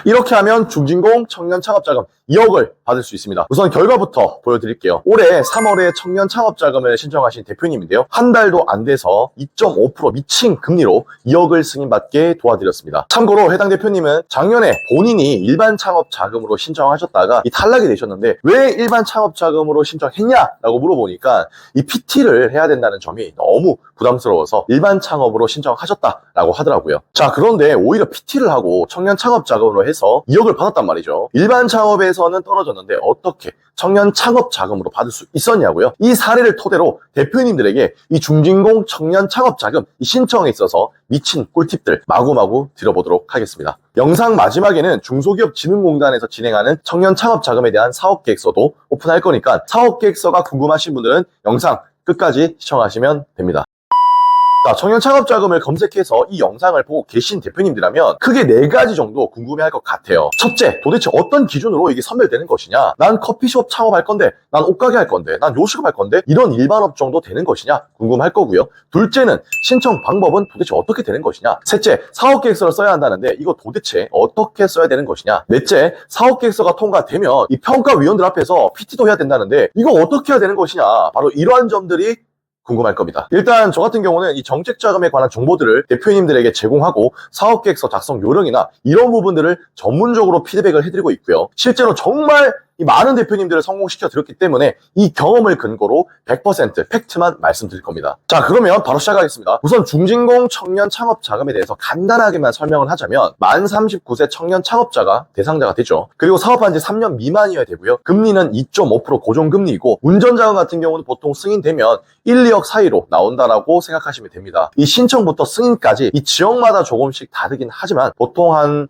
이렇게 하면 중진공 청년 창업자금 2억을 받을 수 있습니다. 우선 결과부터 보여드릴게요. 올해 3월에 청년 창업자금을 신청하신 대표님인데요. 한 달도 안 돼서 2.5% 미친 금리로 2억을 승인받게 도와드렸습니다. 참고로 해당 대표님은 작년에 본인이 일반 창업자금으로 신청하셨다가 탈락이 되셨는데 왜 일반 창업자금으로 신청했냐라고 물어보니까 이 PT를 해야 된다는 점이 너무 부담스러워서 일반 창업으로 신청하셨다라고 하더라고요. 자, 그런데 오히려 PT를 하고 청년 창업자금으로 해서 2억을 받았단 말이죠. 일반 창업에서는 떨어졌는데 어떻게 청년 창업자금으로 받을 수 있었냐고요. 이 사례를 토대로 대표님들에게 이 중진공 청년 창업자금 신청에 있어서 미친 꿀팁들 마구마구 드려보도록 하겠습니다. 영상 마지막에는 중소기업진흥공단에서 진행하는 청년 창업자금에 대한 사업계획서도 오픈할 거니까 사업계획서가 궁금하신 분들은 영상 끝까지 시청하시면 됩니다. 자, 청년 창업자금을 검색해서 이 영상을 보고 계신 대표님들이라면 크게 4가지 정도 궁금해할 것 같아요. 첫째, 도대체 어떤 기준으로 이게 선별되는 것이냐? 난 커피숍 창업할 건데, 난 옷가게 할 건데, 난 요식업 할 건데, 이런 일반 업종도 되는 것이냐? 궁금할 거고요. 둘째는 신청 방법은 도대체 어떻게 되는 것이냐? 셋째, 사업계획서를 써야 한다는데 이거 도대체 어떻게 써야 되는 것이냐? 넷째, 사업계획서가 통과되면 이 평가위원들 앞에서 PT도 해야 된다는데 이거 어떻게 해야 되는 것이냐? 바로 이러한 점들이 궁금할 겁니다. 일단 저 같은 경우는 이 정책자금에 관한 정보들을 대표님들에게 제공하고 사업계획서 작성 요령이나 이런 부분들을 전문적으로 피드백을 해드리고 있고요. 실제로 정말 이 많은 대표님들을 성공시켜 드렸기 때문에 이 경험을 근거로 100% 팩트만 말씀드릴 겁니다. 자, 그러면 바로 시작하겠습니다. 우선 중진공 청년 창업 자금에 대해서 간단하게만 설명을 하자면 만 39세 청년 창업자가 대상자가 되죠. 그리고 사업한 지 3년 미만이어야 되고요. 금리는 2.5% 고정금리이고 운전자금 같은 경우는 보통 승인되면 1, 2억 사이로 나온다라고 생각하시면 됩니다. 이 신청부터 승인까지 이 지역마다 조금씩 다르긴 하지만 보통 한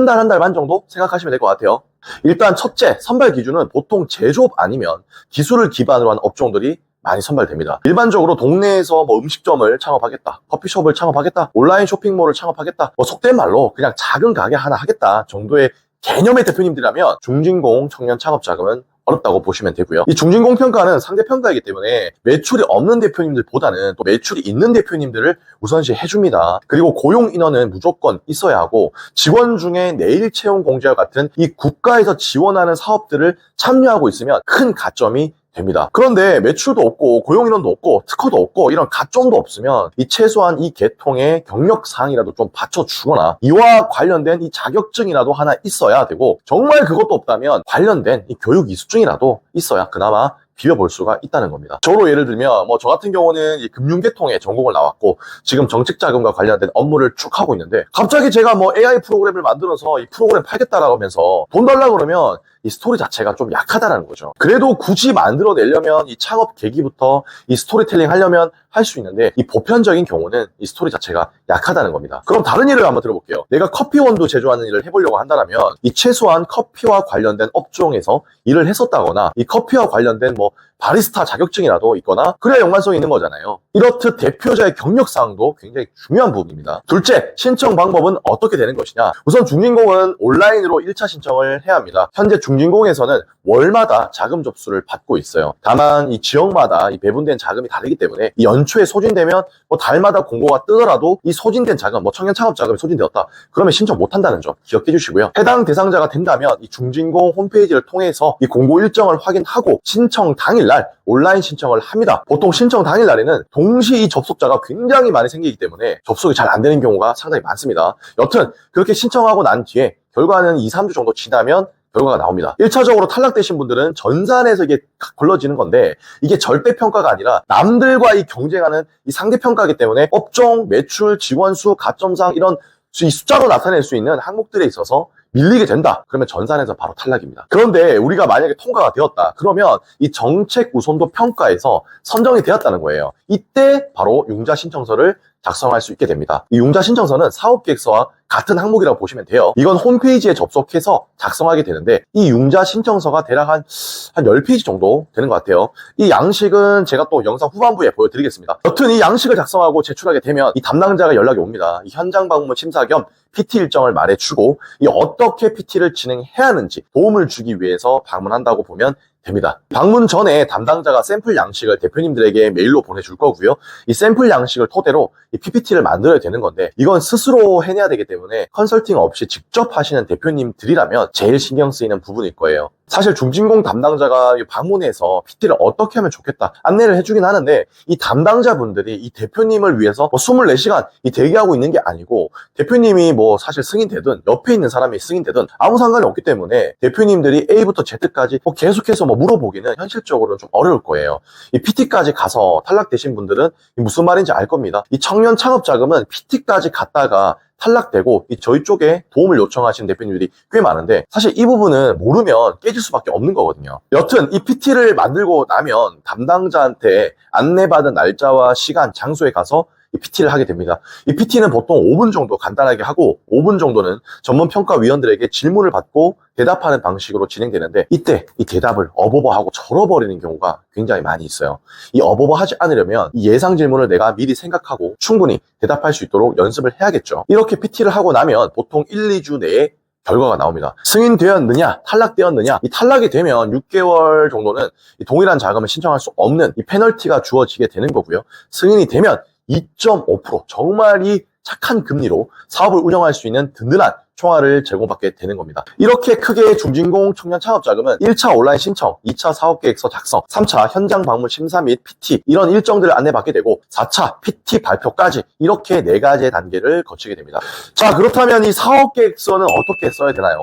달, 한 달 반 정도 생각하시면 될 것 같아요. 일단 첫째, 선발 기준은 보통 제조업 아니면 기술을 기반으로 한 업종들이 많이 선발됩니다. 일반적으로 동네에서 음식점을 창업하겠다, 커피숍을 창업하겠다, 온라인 쇼핑몰을 창업하겠다, 속된 말로 그냥 작은 가게 하나 하겠다 정도의 개념의 대표님들이라면 중진공 청년 창업 자금은 어렵다고 보시면 되고요. 이 중진공 평가는 상대평가이기 때문에 매출이 없는 대표님들보다는 또 매출이 있는 대표님들을 우선시 해줍니다. 그리고 고용 인원은 무조건 있어야 하고 직원 중에 내일 채용 공제와 같은 이 국가에서 지원하는 사업들을 참여하고 있으면 큰 가점이 됩니다. 그런데 매출도 없고 고용인원도 없고 특허도 없고 이런 가점도 없으면 이 최소한 이 계통의 경력사항이라도 좀 받쳐주거나 이와 관련된 이 자격증이라도 하나 있어야 되고 정말 그것도 없다면 관련된 이 교육 이수증이라도 있어야 그나마 비벼볼 수가 있다는 겁니다. 저로 예를 들면 저 같은 경우는 이 금융계통에 전공을 나왔고 지금 정책자금과 관련된 업무를 쭉 하고 있는데 갑자기 제가 AI 프로그램을 만들어서 이 프로그램 팔겠다라고 하면서 돈 달라고 그러면 이 스토리 자체가 좀 약하다는 거죠. 그래도 굳이 만들어내려면 이 창업 계기부터 이 스토리텔링 하려면 할 수 있는데 이 보편적인 경우는 이 스토리 자체가 약하다는 겁니다. 그럼 다른 예를 한번 들어볼게요. 내가 커피원두 제조하는 일을 해보려고 한다면 이 최소한 커피와 관련된 업종에서 일을 했었다거나 이 커피와 관련된 바리스타 자격증이라도 있거나 그래야 연관성이 있는 거잖아요. 이렇듯 대표자의 경력사항도 굉장히 중요한 부분입니다. 둘째, 신청 방법은 어떻게 되는 것이냐. 우선 중진공은 온라인으로 1차 신청을 해야 합니다. 현재 중진공에서는 월마다 자금 접수를 받고 있어요. 다만 이 지역마다 이 배분된 자금이 다르기 때문에 이 연초에 소진되면 달마다 공고가 뜨더라도 이 소진된 자금, 청년 창업 자금이 소진되었다. 그러면 신청 못 한다는 점 기억해 주시고요. 해당 대상자가 된다면 이 중진공 홈페이지를 통해서 이 공고 일정을 확인하고 신청 당일날 온라인 신청을 합니다. 보통 신청 당일날에는 동시 이 접속자가 굉장히 많이 생기기 때문에 접속이 잘 안 되는 경우가 상당히 많습니다. 여튼 그렇게 신청하고 난 뒤에 결과는 2, 3주 정도 지나면 결과가 나옵니다. 1차적으로 탈락되신 분들은 전산에서 이게 걸러지는 건데 이게 절대평가가 아니라 남들과 이 경쟁하는 이 상대평가이기 때문에 업종, 매출, 직원수, 가점상 이런 이 숫자로 나타낼 수 있는 항목들에 있어서 밀리게 된다. 그러면 전산에서 바로 탈락입니다. 그런데 우리가 만약에 통과가 되었다. 그러면 이 정책 우선도 평가에서 선정이 되었다는 거예요. 이때 바로 융자 신청서를 작성할 수 있게 됩니다. 이 융자 신청서는 사업계획서와 같은 항목이라고 보시면 돼요. 이건 홈페이지에 접속해서 작성하게 되는데 이 융자 신청서가 대략 한 10페이지 정도 되는 것 같아요. 이 양식은 제가 또 영상 후반부에 보여드리겠습니다. 여튼 이 양식을 작성하고 제출하게 되면 이 담당자가 연락이 옵니다. 이 현장 방문 심사 겸 PT 일정을 말해주고 이 어떻게 PT를 진행해야 하는지 도움을 주기 위해서 방문한다고 보면 됩니다. 방문 전에 담당자가 샘플 양식을 대표님들에게 메일로 보내줄 거고요. 이 샘플 양식을 토대로 이 PPT를 만들어야 되는 건데 이건 스스로 해내야 되기 때문에 컨설팅 없이 직접 하시는 대표님들이라면 제일 신경 쓰이는 부분일 거예요. 사실 중진공 담당자가 방문해서 PT를 어떻게 하면 좋겠다 안내를 해주긴 하는데 이 담당자분들이 이 대표님을 위해서 24시간 대기하고 있는 게 아니고 대표님이 사실 승인되든 옆에 있는 사람이 승인되든 아무 상관이 없기 때문에 대표님들이 A부터 Z까지 계속해서 물어보기는 현실적으로는 좀 어려울 거예요. 이 PT까지 가서 탈락되신 분들은 무슨 말인지 알 겁니다. 이 청년 창업 자금은 PT까지 갔다가 탈락되고 저희 쪽에 도움을 요청하시는 대표님들이 꽤 많은데 사실 이 부분은 모르면 깨질 수밖에 없는 거거든요. 여튼 이 PT를 만들고 나면 담당자한테 안내받은 날짜와 시간, 장소에 가서 이 PT를 하게 됩니다. 이 PT는 보통 5분 정도 간단하게 하고 5분 정도는 전문평가위원들에게 질문을 받고 대답하는 방식으로 진행되는데 이때 이 대답을 어버버하고 절어버리는 경우가 굉장히 많이 있어요. 이 어버버하지 않으려면 이 예상 질문을 내가 미리 생각하고 충분히 대답할 수 있도록 연습을 해야겠죠. 이렇게 PT를 하고 나면 보통 1, 2주 내에 결과가 나옵니다. 승인되었느냐, 탈락되었느냐. 이 탈락이 되면 6개월 정도는 이 동일한 자금을 신청할 수 없는 이 페널티가 주어지게 되는 거고요. 승인이 되면 2.5% 정말 이 착한 금리로 사업을 운영할 수 있는 든든한 총알을 제공받게 되는 겁니다. 이렇게 크게 중진공 청년 창업자금은 1차 온라인 신청, 2차 사업계획서 작성, 3차 현장 방문 심사 및 PT 이런 일정들을 안내받게 되고 4차 PT 발표까지 이렇게 4가지의 단계를 거치게 됩니다. 자, 그렇다면 이 사업계획서는 어떻게 써야 되나요?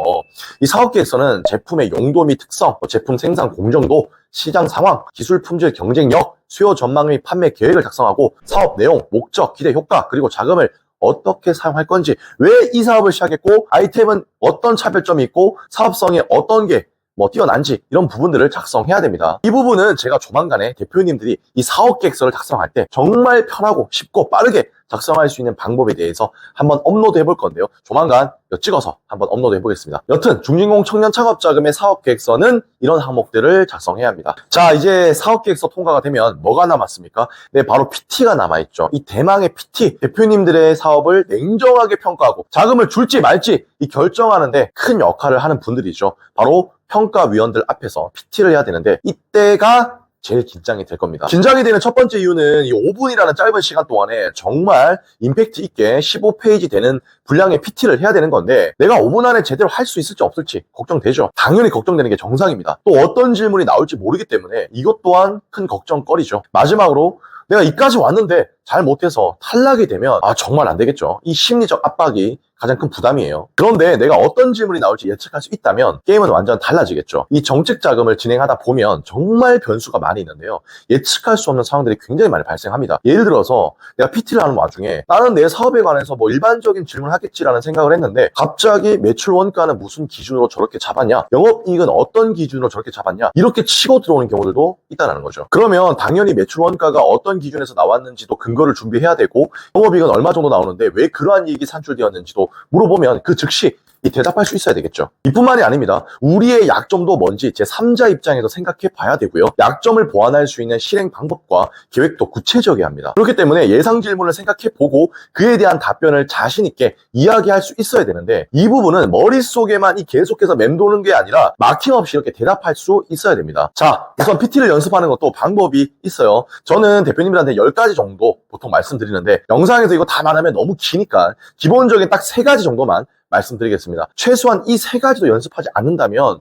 이 사업계획서는 제품의 용도 및 특성, 제품 생산 공정도, 시장 상황, 기술 품질 경쟁력, 수요 전망 및 판매 계획을 작성하고 사업 내용, 목적, 기대 효과, 그리고 자금을 어떻게 사용할 건지, 왜 이 사업을 시작했고 아이템은 어떤 차별점이 있고 사업성에 어떤 게 뛰어난지 이런 부분들을 작성해야 됩니다. 이 부분은 제가 조만간에 대표님들이 이 사업계획서를 작성할 때 정말 편하고 쉽고 빠르게 작성할 수 있는 방법에 대해서 한번 업로드 해볼 건데요. 조만간 찍어서 한번 업로드 해보겠습니다. 여튼 중진공 청년 창업자금의 사업계획서는 이런 항목들을 작성해야 합니다. 자, 이제 사업계획서 통과가 되면 뭐가 남았습니까? 네, 바로 PT가 남아있죠. 이 대망의 PT, 대표님들의 사업을 냉정하게 평가하고 자금을 줄지 말지 이 결정하는데 큰 역할을 하는 분들이죠. 바로 평가위원들 앞에서 PT를 해야 되는데 이때가 제일 긴장이 될 겁니다. 긴장이 되는 첫 번째 이유는 이 5분이라는 짧은 시간 동안에 정말 임팩트 있게 15페이지 되는 분량의 PT를 해야 되는 건데 내가 5분 안에 제대로 할 수 있을지 없을지 걱정되죠. 당연히 걱정되는 게 정상입니다. 또 어떤 질문이 나올지 모르기 때문에 이것 또한 큰 걱정거리죠. 마지막으로 내가 이까지 왔는데 잘 못해서 탈락이 되면 정말 안 되겠죠. 이 심리적 압박이 가장 큰 부담이에요. 그런데 내가 어떤 질문이 나올지 예측할 수 있다면 게임은 완전 달라지겠죠. 이 정책 자금을 진행하다 보면 정말 변수가 많이 있는데요. 예측할 수 없는 상황들이 굉장히 많이 발생합니다. 예를 들어서 내가 PT를 하는 와중에 나는 내 사업에 관해서 일반적인 질문을 하겠지라는 생각을 했는데 갑자기 매출 원가는 무슨 기준으로 저렇게 잡았냐, 영업이익은 어떤 기준으로 저렇게 잡았냐, 이렇게 치고 들어오는 경우들도 있다는 거죠. 그러면 당연히 매출 원가가 어떤 기준에서 나왔는지도 근거를 준비해야 되고 영업이익은 얼마 정도 나오는데 왜 그러한 이익이 산출되었는지도 물어보면 그 즉시 대답할 수 있어야 되겠죠. 이뿐만이 아닙니다. 우리의 약점도 뭔지 제3자 입장에서 생각해 봐야 되고요. 약점을 보완할 수 있는 실행 방법과 계획도 구체적이어야 합니다. 그렇기 때문에 예상 질문을 생각해 보고 그에 대한 답변을 자신 있게 이야기할 수 있어야 되는데 이 부분은 머릿속에만 계속해서 맴도는 게 아니라 막힘없이 이렇게 대답할 수 있어야 됩니다. 자, 우선 PT를 연습하는 것도 방법이 있어요. 저는 대표님들한테 10가지 정도 보통 말씀드리는데 영상에서 이거 다 말하면 너무 기니까 기본적인 딱 3가지 정도만 말씀드리겠습니다. 최소한 이 3가지도 연습하지 않는다면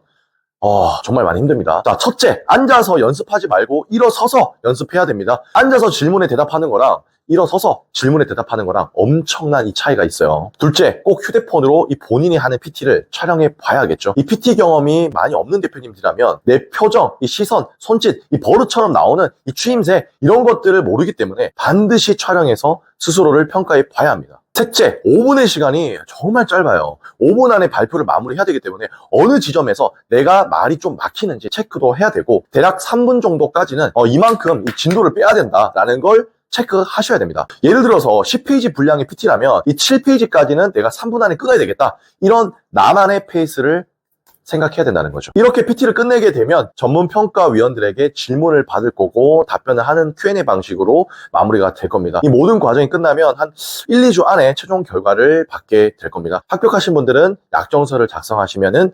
정말 많이 힘듭니다. 자, 첫째, 앉아서 연습하지 말고 일어서서 연습해야 됩니다. 앉아서 질문에 대답하는 거랑 일어서서 질문에 대답하는 거랑 엄청난 이 차이가 있어요. 둘째, 꼭 휴대폰으로 이 본인이 하는 PT를 촬영해 봐야겠죠. 이 PT 경험이 많이 없는 대표님들이라면 내 표정, 이 시선, 손짓, 이 버릇처럼 나오는 이 추임새 이런 것들을 모르기 때문에 반드시 촬영해서 스스로를 평가해 봐야 합니다. 셋째, 5분의 시간이 정말 짧아요. 5분 안에 발표를 마무리해야 되기 때문에 어느 지점에서 내가 말이 좀 막히는지 체크도 해야 되고 대략 3분 정도까지는 이만큼 이 진도를 빼야 된다라는 걸 체크하셔야 됩니다. 예를 들어서 10페이지 분량의 PT라면 이 7페이지까지는 내가 3분 안에 끊어야 되겠다. 이런 나만의 페이스를 생각해야 된다는 거죠. 이렇게 PT를 끝내게 되면 전문평가위원들에게 질문을 받을 거고 답변을 하는 Q&A 방식으로 마무리가 될 겁니다. 이 모든 과정이 끝나면 한 1, 2주 안에 최종 결과를 받게 될 겁니다. 합격하신 분들은 약정서를 작성하시면은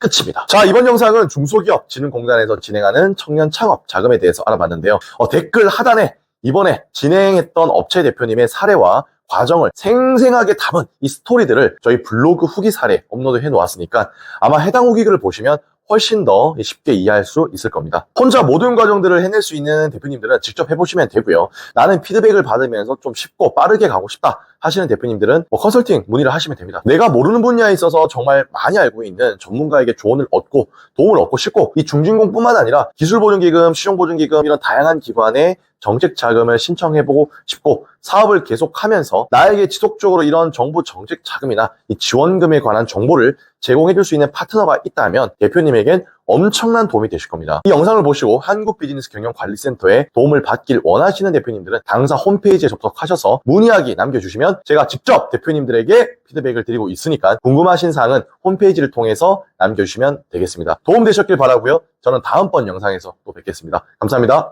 끝입니다. 자, 이번 영상은 중소기업진흥공단에서 진행하는 청년 창업 자금에 대해서 알아봤는데요. 댓글 하단에 이번에 진행했던 업체 대표님의 사례와 과정을 생생하게 담은 이 스토리들을 저희 블로그 후기 사례 업로드 해 놓았으니까 아마 해당 후기글을 보시면 훨씬 더 쉽게 이해할 수 있을 겁니다. 혼자 모든 과정들을 해낼 수 있는 대표님들은 직접 해보시면 되고요. 나는 피드백을 받으면서 좀 쉽고 빠르게 가고 싶다 하시는 대표님들은 컨설팅 문의를 하시면 됩니다. 내가 모르는 분야에 있어서 정말 많이 알고 있는 전문가에게 조언을 얻고 도움을 얻고 싶고, 이 중진공뿐만 아니라 기술보증기금, 실용보증기금 이런 다양한 기관에 정책 자금을 신청해보고 싶고 사업을 계속하면서 나에게 지속적으로 이런 정부 정책 자금이나 이 지원금에 관한 정보를 제공해줄 수 있는 파트너가 있다면 대표님에겐 엄청난 도움이 되실 겁니다. 이 영상을 보시고 한국비즈니스경영관리센터에 도움을 받길 원하시는 대표님들은 당사 홈페이지에 접속하셔서 문의하기 남겨주시면 제가 직접 대표님들에게 피드백을 드리고 있으니까 궁금하신 사항은 홈페이지를 통해서 남겨주시면 되겠습니다. 도움 되셨길 바라고요. 저는 다음번 영상에서 또 뵙겠습니다. 감사합니다.